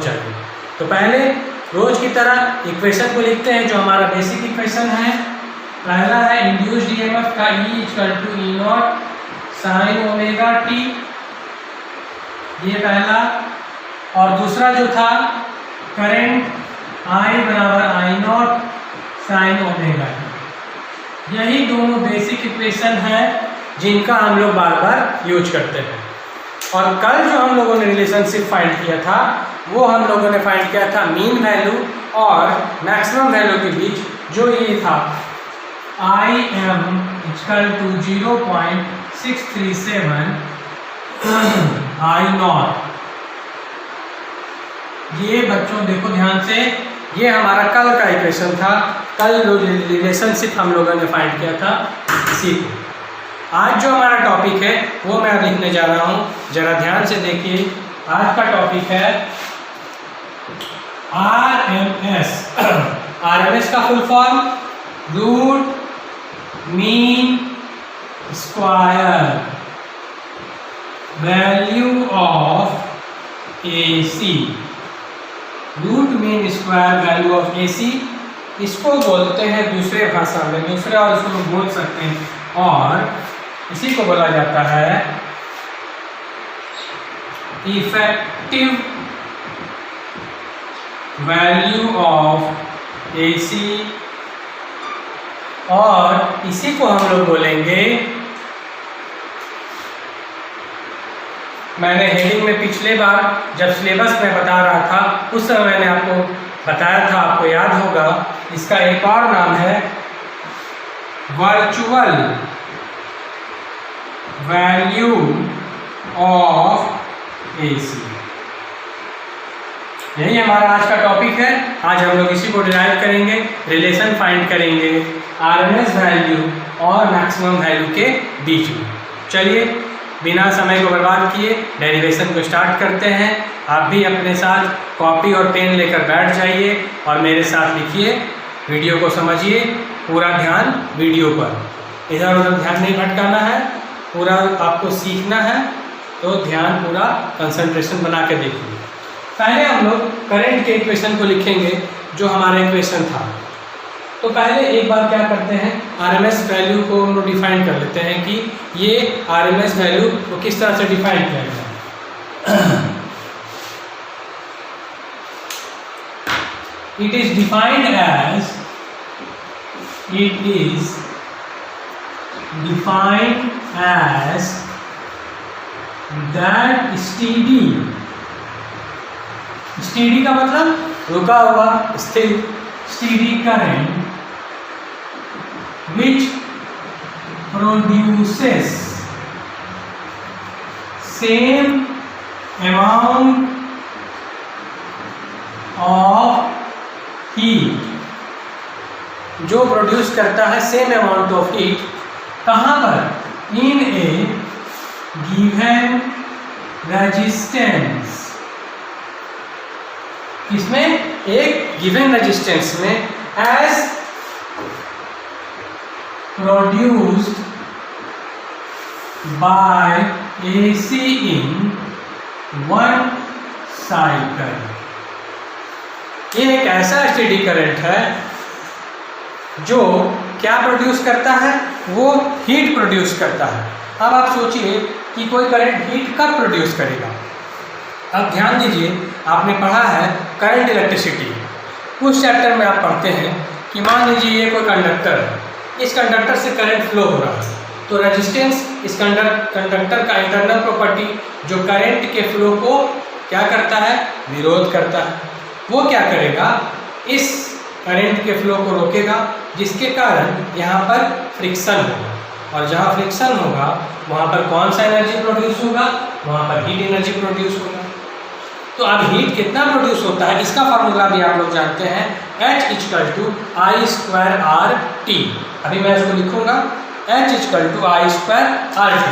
चाहिए। तो पहले रोज की तरह इक्वेशन को लिखते हैं जो हमारा बेसिक इक्वेशन है। पहला है इंड्यूस्ड ईएमएफ का E = E0 sin omega t, ये पहला। और दूसरा जो था current I = I0 sin omega t। यही दोनों बेसिक इक्वेशन है जिनका हम लोग बार बार यूज करते हैं। और कल जो हम लोगों ने रिलेशनशिप फाइंड किया था वो हम लोगों ने फाइंड किया था मीन वैल्यू और मैक्सिमम वैल्यू के बीच, जो ये था IM = 0.637 I0। ये बच्चों देखो ध्यान से, ये हमारा कल का इक्वेशन था। कल जो रिलेशनशिप हम लोगों ने फाइंड किया था इसी को। आज जो हमारा टॉपिक है वो मैं लिखने जा रहा हूँ, जरा ध्यान से देखिए। आज का टॉपिक है RMS। RMS का full form root mean square value of AC। Root mean square value of AC, इसको बोलते हैं दूसरे भाषा में, दूसरे और इसको लोग बोल सकते हैं, और इसी को बोला जाता है इफेक्टिव वैल्यू ऑफ AC। और इसी को हम लोग बोलेंगे, मैंने हेडिंग में पिछले बार जब सिलेबस में बता रहा था उस समय मैंने आपको बताया था, आपको याद होगा, इसका एक और नाम है वर्चुअल वैल्यू ऑफ AC। यही हमारा आज का टॉपिक है। आज हम लोग इसी को डिराइव करेंगे, रिलेशन फाइंड करेंगे RMS वैल्यू और मैक्सिमम वैल्यू के बीच में। चलिए बिना समय को बर्बाद किए डेरिवेशन को स्टार्ट करते हैं। आप भी अपने साथ कॉपी और पेन लेकर बैठ जाइए और मेरे साथ लिखिए, वीडियो को समझिए, पूरा ध्यान वीडियो पर, इधर उधर ध्यान नहीं भटकाना है, पूरा आपको सीखना है, तो ध्यान पूरा कंसंट्रेशन बना के देखिए। पहले हम लोग करंट के इक्वेशन को लिखेंगे जो हमारा इक्वेशन था। तो पहले एक बार क्या करते हैं, RMS वैल्यू को हम लोग डिफाइन कर लेते हैं कि ये RMS वैल्यू को किस तरह से डिफाइन किया जाए। It is defined as that steady का मतलब रुका हुआ, स्थिर, steady current which produces same amount of heat, जो प्रोड्यूस करता है सेम अमाउंट ऑफ हीट, कहाँ पर, इन ए गिवन रेजिस्टेंस, इसमें एक गिवन रेजिस्टेंस में, as produced by AC in 1 cycle. ये एक ऐसा स्टेडी करंट है जो क्या प्रोड्यूस करता है, वो हीट प्रोड्यूस करता है। अब आप सोचिए कि कोई करंट हीट कब प्रोड्यूस करेगा। अब ध्यान दीजिए, आपने पढ़ा है करंट इलेक्ट्रिसिटी, उस चैप्टर में आप पढ़ते हैं कि मान लीजिए ये कोई कंडक्टर है, इस कंडक्टर से करंट फ्लो हो रहा है, तो रेजिस्टेंस इस कंडक्टर का इंटरनल प्रॉपर्टी जो करंट के फ्लो को क्या करता है, विरोध करता है। वो क्या करेगा, इस करंट के फ्लो को रोकेगा, जिसके कारण यहाँ पर फ्रिक्शन होगा, और जहाँ फ्रिक्शन होगा वहाँ पर कौन सा एनर्जी प्रोड्यूस होगा, वहाँ पर हीट एनर्जी प्रोड्यूस होगा। तो अब हीट कितना प्रोड्यूस होता है, इसका फार्मूला भी आप लोग जानते हैं, H = I²RT। अभी मैं इसको लिखूंगा, H = I²RT।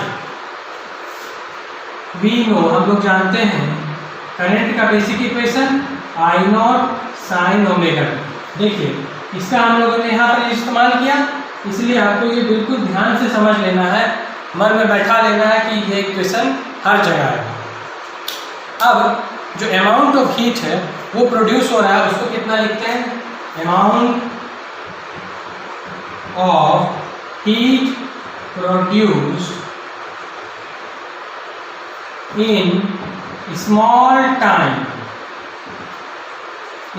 वी नो, हम लोग जानते हैं करंट का basic equation I0 sin omega. देखिए इसका हम लोगों ने यहाँ पर इस्तेमाल किया, इसलिए आपको ये बिल्कुल ध्यान से समझ लेना है, मन में बैठा लेना है कि ये इक्वेशन हर जगह है। अब जो अमाउंट ऑफ हीट है वो प्रोड्यूस हो रहा है उसको कितना लिखते हैं, amount of heat produced in small time.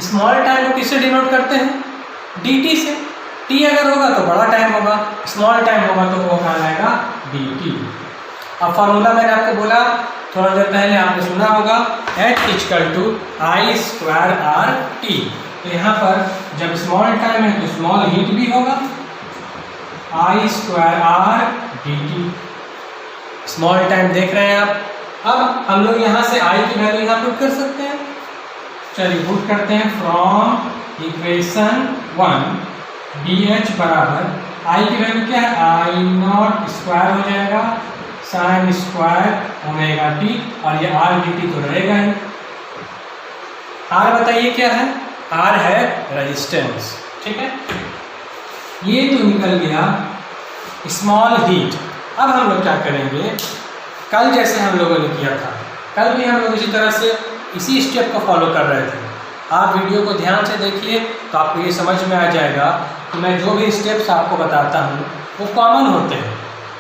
Small time को किससे डिनोट करते हैं, dt से। t अगर होगा तो बड़ा टाइम होगा, स्मॉल टाइम होगा तो वो कहाँ आएगा, dt। अब फॉर्मूला मैंने आपको बोला थोड़ा देर पहले, आपने सुना होगा H equal to I square R T. तो यहाँ पर जब स्मॉल टाइम है तो स्मॉल हीट भी होगा, I square R D T. Small time देख रहे हैं आप। अब हम लोग यहाँ से I की वैल्यू यहाँ पुट कर सकते हैं। चलिए पुट करते हैं, फ्रॉम इक्वेशन 1 dH बराबर I की वैल्यू क्या है, I नॉट स्क्वायर हो जाएगा साइन स्क्वायर ओमेगा टी, और ये आर डी टी तो रहेगा ही। आर बताइए क्या है, आर है रेजिस्टेंस, ठीक है। ये तो निकल गया स्मॉल हीट। अब हम लोग क्या करेंगे, कल जैसे हम लोगों ने किया था, कल भी हम लोग इसी तरह से इसी स्टेप को फॉलो कर रहे थे। आप वीडियो को ध्यान से देखिए तो आपको ये समझ में आ जाएगा कि मैं जो भी स्टेप्स आपको बताता हूँ वो कॉमन होते हैं।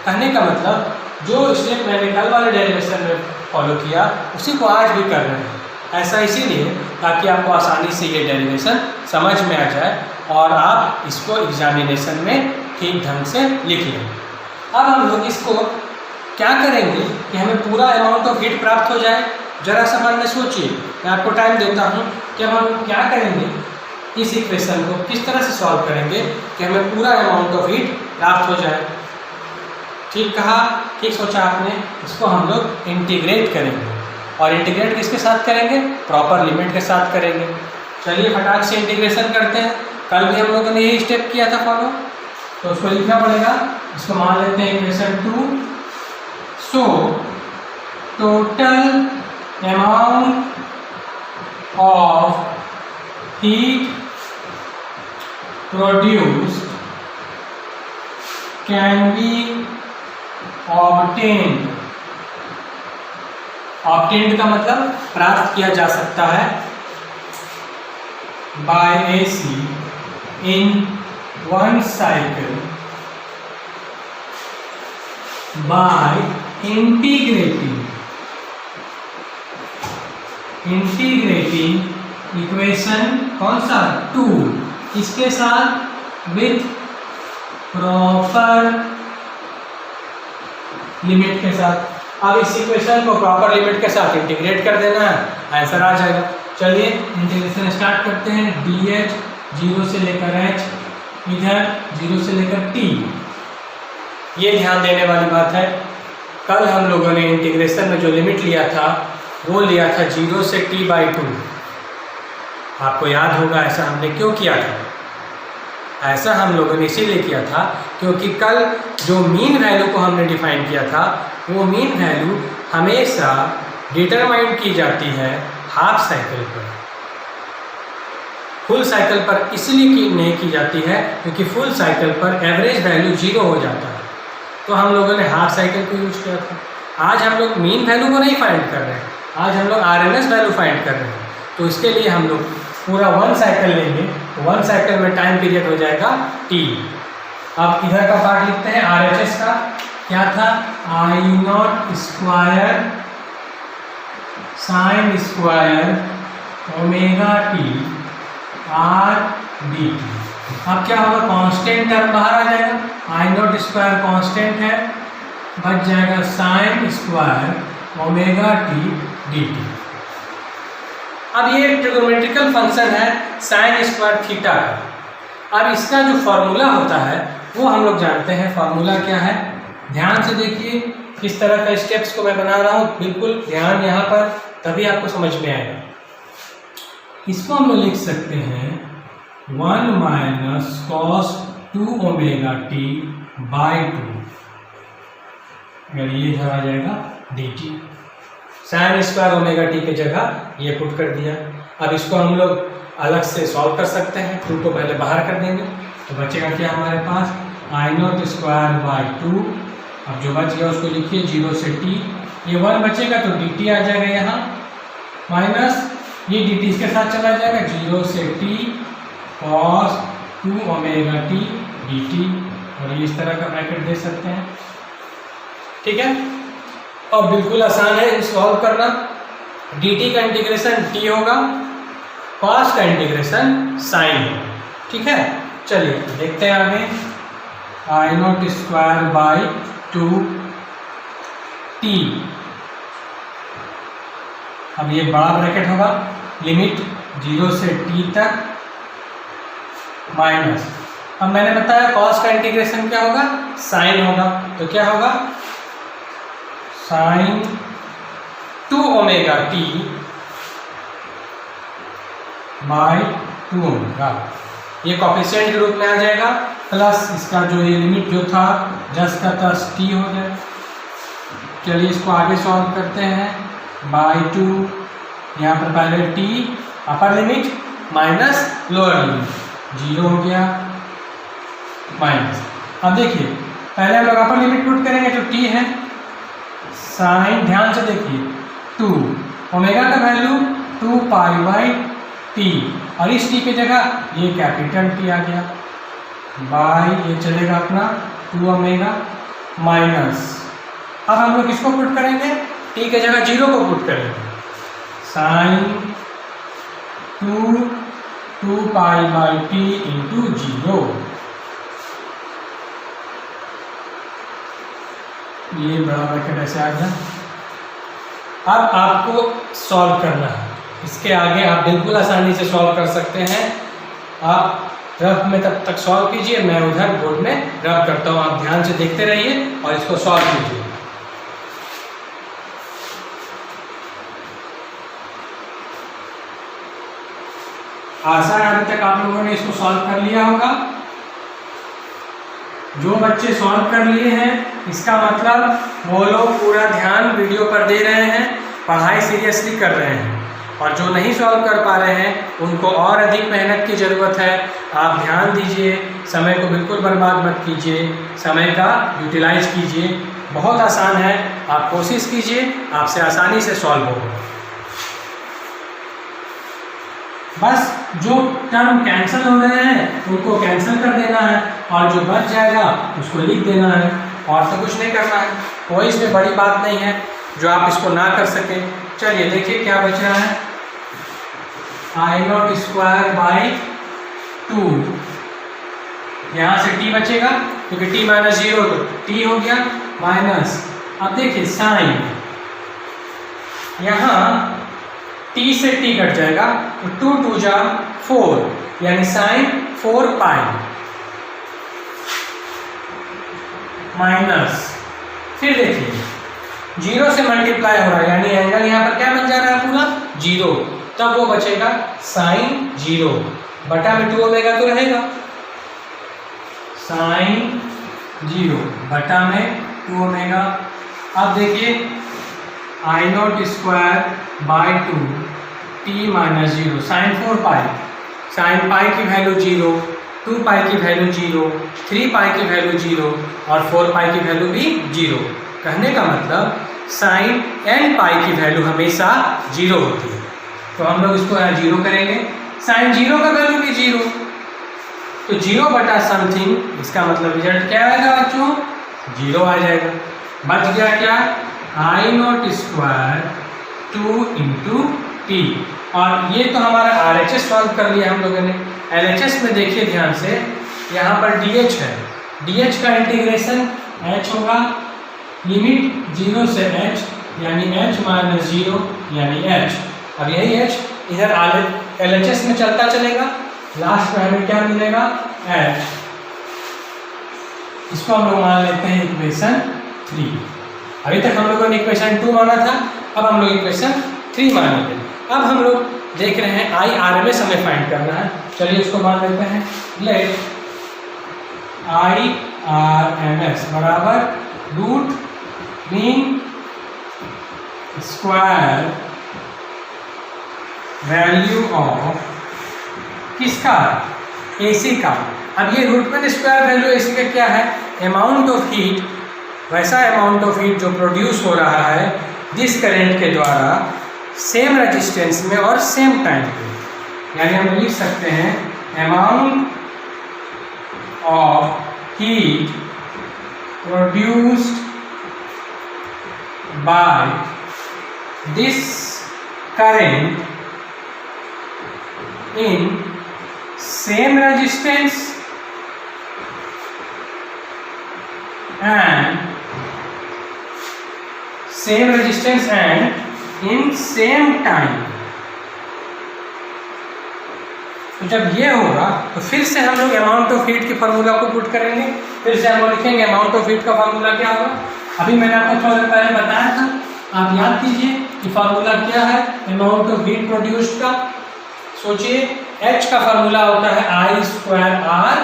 कहने का मतलब जो स्टेप मैंने कल वाले डेरिवेशन में फॉलो किया उसी को आज भी कर रहे हैं। ऐसा इसीलिए ताकि आपको आसानी से ये डेरिवेशन समझ में आ जाए और आप इसको एग्जामिनेशन में ठीक ढंग से लिख लें। अब हम लोग इसको क्या करेंगे कि हमें पूरा अमाउंट ऑफ हीट प्राप्त हो जाए। जरा सा मन में सोचिए, मैं आपको टाइम देता हूँ कि अब हम क्या करेंगे, इस इक्वेशन को किस तरह से सॉल्व करेंगे कि हमें पूरा अमाउंट ऑफ हीट प्राप्त हो जाए। ठीक कहा, ठीक सोचा आपने। इसको हम लोग इंटीग्रेट करेंगे, और इंटीग्रेट किसके साथ करेंगे, प्रॉपर लिमिट के साथ करेंगे। चलिए फटाक से इंटीग्रेशन करते हैं। कल भी हम लोगों ने यही स्टेप किया था फॉलो, तो उसको लिखना पड़ेगा। इसको मान लेते हैं equation 2। So total amount of heat produced can be obtained. Obtained का मतलब प्राप्त किया जा सकता है by AC in one cycle by integrating equation कौन सा 2 इसके साथ विथ प्रॉपर लिमिट के साथ। अब इस इक्वेशन को प्रॉपर लिमिट के साथ इंटीग्रेट कर देना है, आंसर आ जाएगा। चलिए इंटीग्रेशन स्टार्ट करते हैं। dH 0 से लेकर H, इधर 0 से लेकर T। ये ध्यान देने वाली बात है, कल हम लोगों ने इंटीग्रेशन में जो लिमिट लिया था वो लिया था 0 से T/2। आपको याद होगा ऐसा हमने क्यों किया था। ऐसा हम लोगों ने इसीलिए किया था क्योंकि कल जो मीन वैल्यू को हमने डिफाइन किया था वो मीन वैल्यू हमेशा डिटरमाइन की जाती है हाफ साइकिल पर। फुल साइकिल पर इसलिए नहीं की जाती है क्योंकि फुल साइकिल पर एवरेज वैल्यू 0 हो जाता है, तो हम लोगों ने हाफ साइकिल को यूज किया था। आज हम लोग मीन वैल्यू को नहीं फाइंड कर रहे हैं, आज हम लोग RMS वैल्यू फाइंड कर रहे हैं। तो इसके लिए हम लोग पूरा 1 साइकिल लेंगे, तो 1 साइकिल में टाइम पीरियड हो जाएगा T। अब इधर का पार्ट लिखते हैं RHS का। क्या था, I0 square sine square omega T R dt। अब क्या होगा, कांस्टेंट टर्म बाहर आ जाएगा, I0 स्क्वायर कांस्टेंट है, बच जाएगा sine square omega T dt। अब ये ट्रिगोनोमेट्रिकल फंक्शन है साइन स्क्वायर थीटा का। अब इसका जो फॉर्मूला होता है वो हम लोग जानते हैं। फॉर्मूला क्या है, ध्यान से देखिए किस तरह का स्टेप्स को मैं बना रहा हूँ, बिल्कुल ध्यान यहाँ पर, तभी आपको समझ में आएगा। इसको हम लोग लिख सकते हैं 1 minus cos 2 omega T by 2, अगर ये इधर आ जाएगा dt। Sine square omega T की जगह ये पुट कर दिया। अब इसको हम लोग अलग से सॉल्व कर सकते हैं, 2 को पहले बाहर कर देंगे तो बचेगा क्या हमारे पास, I0 स्क्वायर बाई 2। अब जो बच गया उसको लिखिए 0 से T, ये 1 बचेगा तो dt आ जाएगा यहाँ, माइनस ये dt इसके साथ चला जाएगा 0 से t cos 2 omega t dt, और ये इस तरह का ब्रैकेट दे सकते हैं। ठीक है, और बिल्कुल आसान है सॉल्व करना। dt का इंटीग्रेशन t होगा, cos का इंटीग्रेशन sin होगा। ठीक है, चलिए देखते हैं आगे। I0 स्क्वायर बाई 2t, अब ये बड़ा ब्रैकेट होगा, लिमिट 0 से t तक माइनस, अब मैंने बताया cos का इंटीग्रेशन क्या होगा, साइन होगा, तो क्या होगा sine 2 omega t by 2 omega, ये कोफिशिएंट के रूप में आ जाएगा, प्लस इसका जो ये लिमिट जो था जस्ट का तस t हो जाए। चलिए इसको आगे सॉल्व करते हैं, बाई 2, यहाँ पर पहले t upper limit minus lower limit 0 हो गया माइनस। अब देखिए पहले हम लोग अपर लिमिट पुट करेंगे तो t है, साइन ध्यान से देखिए 2 ओमेगा का वैल्यू 2 पाई बाई t, और इस t की जगह ये कैपिटल T आ गया, बाई ये चलेगा अपना 2 ओमेगा माइनस। अब हम लोग किसको पुट करेंगे, t की जगह 0 को पुट करेंगे, sine 2 pi by t into 0, ये बड़ा ब्रैकेट ऐसे आ गया। अब आपको सॉल्व करना है, इसके आगे आप बिल्कुल आसानी से सॉल्व कर सकते हैं। आप रफ में तब तक सॉल्व कीजिए, मैं उधर बोर्ड में रफ करता हूँ, आप ध्यान से देखते रहिए और इसको सॉल्व कीजिए। आशा है अभी तक आप लोगों ने इसको सॉल्व कर लिया होगा। जो बच्चे सॉल्व कर लिए हैं इसका मतलब वो लोग पूरा ध्यान वीडियो पर दे रहे हैं, पढ़ाई सीरियसली कर रहे हैं, और जो नहीं सॉल्व कर पा रहे हैं उनको और अधिक मेहनत की ज़रूरत है। आप ध्यान दीजिए, समय को बिल्कुल बर्बाद मत कीजिए, समय का यूटिलाइज कीजिए, बहुत आसान है, आप कोशिश कीजिए, आपसे आसानी से सॉल्व होगा। बस जो टर्म कैंसिल हो रहे हैं उनको कैंसिल कर देना है, और जो बच जाएगा उसको लिख देना है, और तो कुछ नहीं करना है, कोई इसमें बड़ी बात नहीं है जो आप इसको ना कर सकें। चलिए देखिए क्या बच रहा है, I0 स्क्वायर बाई 2, यहाँ से t बचेगा क्योंकि t माइनस 0 तो t हो गया माइनस। अब देखिए साइन, यहाँ t से t कट जाएगा तो 2 2 जा 4, यानी साइन 4 पाई माइनस, फिर देखिए 0 से मल्टीप्लाई हो रहा है, यानी एंगल यहाँ पर क्या बन जा रहा है पूरा 0, तब वो बचेगा साइन 0 बटा में 2 ओमेगा तो रहेगा, साइन 0 बटा में 2 ओमेगा। अब देखिए I0 square by 2 t minus 0, sine 4 pi, sine pi की वैल्यू 0, 2 पाई की वैल्यू 0, 3 पाई की वैल्यू 0 और 4 पाई की वैल्यू भी 0। कहने का मतलब साइन n पाई की वैल्यू हमेशा 0 होती है, तो हम लोग इसको यहाँ 0 करेंगे, साइन 0 का वैल्यू भी 0, तो 0 बटा समथिंग, इसका मतलब रिजल्ट क्या आएगा बच्चों 0 आ जाएगा। बच गया क्या, I0 स्क्वायर 2 इंटू टी, और ये तो हमारा RHS सॉल्व कर लिया हम लोगों ने। LHS में देखिए ध्यान से, यहाँ पर DH है, DH का इंटीग्रेशन H होगा, लिमिट 0 से H यानी H माइनस 0 यानी H, अब यही H इधर LHS में चलता चलेगा, लास्ट में हमें क्या मिलेगा H, इसको हम लोग मान लेते हैं इक्वेशन 3। अभी तक हम लोगों ने इक्वेशन 2 माना था, अब हम लोग इक्वेशन 3 मानेंगे। अब हम लोग देख रहे हैं IRMS हमें फाइंड करना है, चलिए इसको मान लेते हैं, लेट IRMS बराबर root mean square value of किसका, AC का। अब ये root mean square value AC का क्या है, अमाउंट ऑफ हीट, वैसा अमाउंट ऑफ हीट जो प्रोड्यूस हो रहा है दिस करंट के द्वारा सेम रेजिस्टेंस में और सेम टाइम पे, यानी हम लिख सकते हैं amount of heat produced by this current in same resistance and in same time। तो जब ये होगा तो फिर से हम लोग अमाउंट ऑफ हीट के फार्मूला को पुट करेंगे, फिर से हम लोग लिखेंगे अमाउंट ऑफ हीट का फार्मूला क्या होगा। अभी मैंने आपको थोड़ा देर पहले बताया था, आप याद कीजिए कि फार्मूला क्या है अमाउंट ऑफ हीट प्रोड्यूस्ड का। सोचिए H का फार्मूला होता है I स्क्वायर आर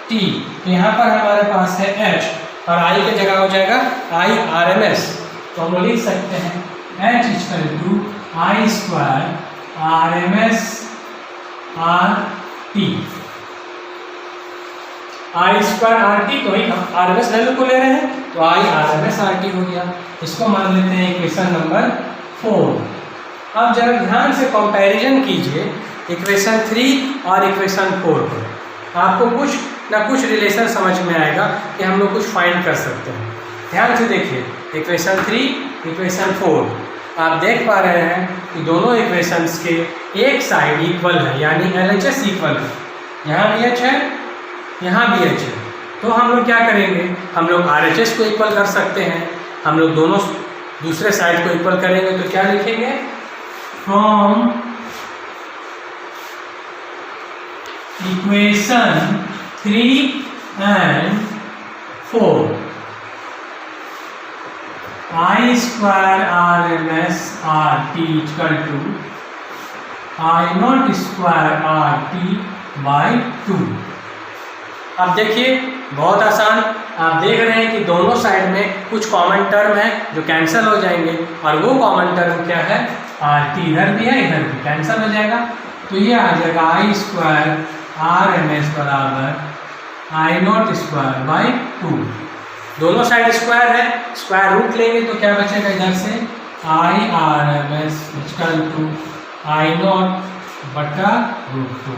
टी, तो यहाँ पर हमारे पास है H और I की जगह हो जाएगा I RMS, तो हम लिख सकते हैं H equal to I square RMS RT। I square RT तो ही RMS वैल्यू को ले रहे हैं, तो I RMS RT हो गया। इसको मान लेते हैं इक्वेशन नंबर 4। अब जरा ध्यान से कंपैरिजन कीजिए इक्वेशन 3 और इक्वेशन 4 पर, आपको कुछ ना कुछ रिलेशन समझ में आएगा कि हम लोग कुछ फाइंड कर सकते हैं। ध्यान से देखिए इक्वेशन 3 इक्वेशन 4, आप देख पा रहे हैं कि दोनों इक्वेशंस के एक साइड इक्वल है, यानी LHS इक्वल है। यहाँ भी H है, यहाँ भी H है, तो हम लोग क्या करेंगे, हम लोग RHS को इक्वल कर सकते हैं। हम लोग दोनों दूसरे साइड को इक्वल करेंगे तो क्या लिखेंगे, from equation 3 and 4 I square RMS RT equal to I not square RT by 2। अब देखिए बहुत आसान, आप देख रहे हैं कि दोनों साइड में कुछ कॉमन टर्म है जो कैंसिल हो जाएंगे, और वो कॉमन टर्म क्या है RT, इधर भी है इधर भी कैंसिल हो जाएगा, तो ये आ जाएगा I स्क्वायर RMS बराबर I नॉट स्क्वायर बाई 2। दोनों साइड स्क्वायर है, स्क्वायर रूट लेंगे तो क्या बचेगा इधर से I RMS equal to I not बटा √2।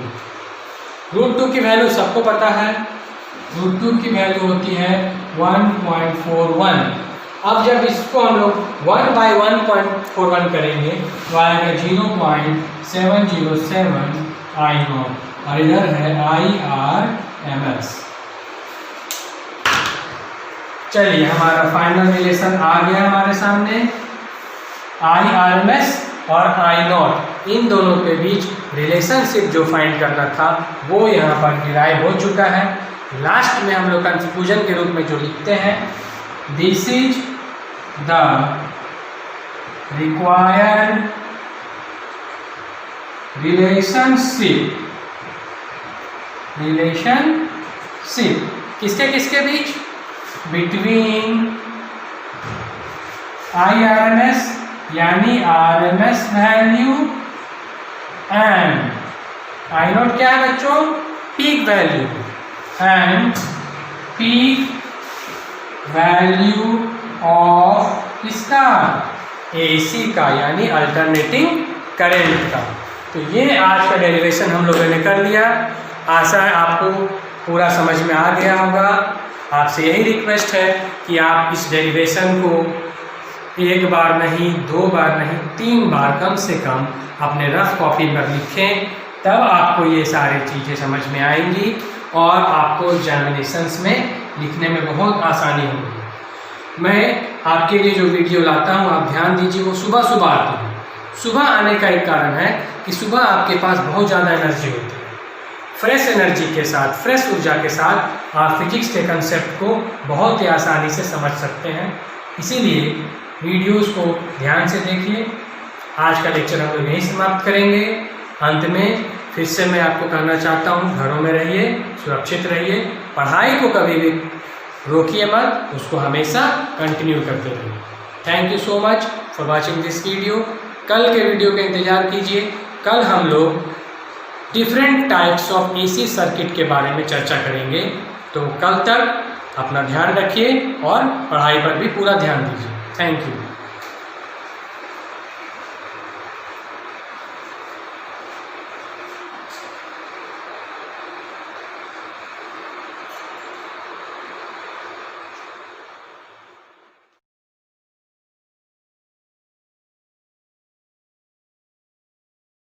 √2 की वैल्यू सबको पता है, √2 की वैल्यू होती है 1.41। अब जब इसको हम लोग 1/1.41 करेंगे तो आएगा 0.707 I नॉट, और इधर है IRMS। चलिए हमारा फाइनल रिलेशन आ गया हमारे सामने, IRMS और I नॉट, इन दोनों के बीच रिलेशनशिप जो फाइंड करना था वो यहाँ पर डिराइव हो चुका है। लास्ट में हम लोग कंक्लूजन के रूप में जो लिखते हैं, this is the required relationship किसके किसके बीच, बिटवीन IRMS यानी RMS value and I not क्या है बच्चों, peak value, and peak value of इसका AC का यानी अल्टरनेटिंग करंट का। तो ये आज का डेरिवेशन हम लोगों ने कर लिया। आशा है आपको पूरा समझ में आ गया होगा। आपसे यही रिक्वेस्ट है कि आप इस डेरिवेशन को एक बार नहीं, 2 बार नहीं, 3 बार कम से कम अपने रफ कॉपी पर लिखें, तब आपको ये सारी चीज़ें समझ में आएंगी और आपको एग्जामिनेशंस में लिखने में बहुत आसानी होगी। मैं आपके लिए जो वीडियो लाता हूँ आप ध्यान दीजिए, वो सुबह सुबह आती है। सुबह आने का एक कारण है कि सुबह आपके पास बहुत ज़्यादा एनर्जी होती है। फ्रेश एनर्जी के साथ, फ्रेश ऊर्जा के साथ आप फिजिक्स के कंसेप्ट को बहुत ही आसानी से समझ सकते हैं। इसीलिए वीडियोस को ध्यान से देखिए। आज का लेक्चर हम लोग यहीं समाप्त करेंगे। अंत में फिर से मैं आपको कहना चाहता हूँ, घरों में रहिए, सुरक्षित रहिए, पढ़ाई को कभी भी रोकिए मत, उसको हमेशा कंटिन्यू करते रहिए। Thank you so much for watching this video. कल के वीडियो का इंतज़ार कीजिए। कल हम लोग different types of AC circuit के बारे में चर्चा करेंगे। तो कल तक अपना ध्यान रखिए और पढ़ाई पर भी पूरा ध्यान दीजिए। Thank you.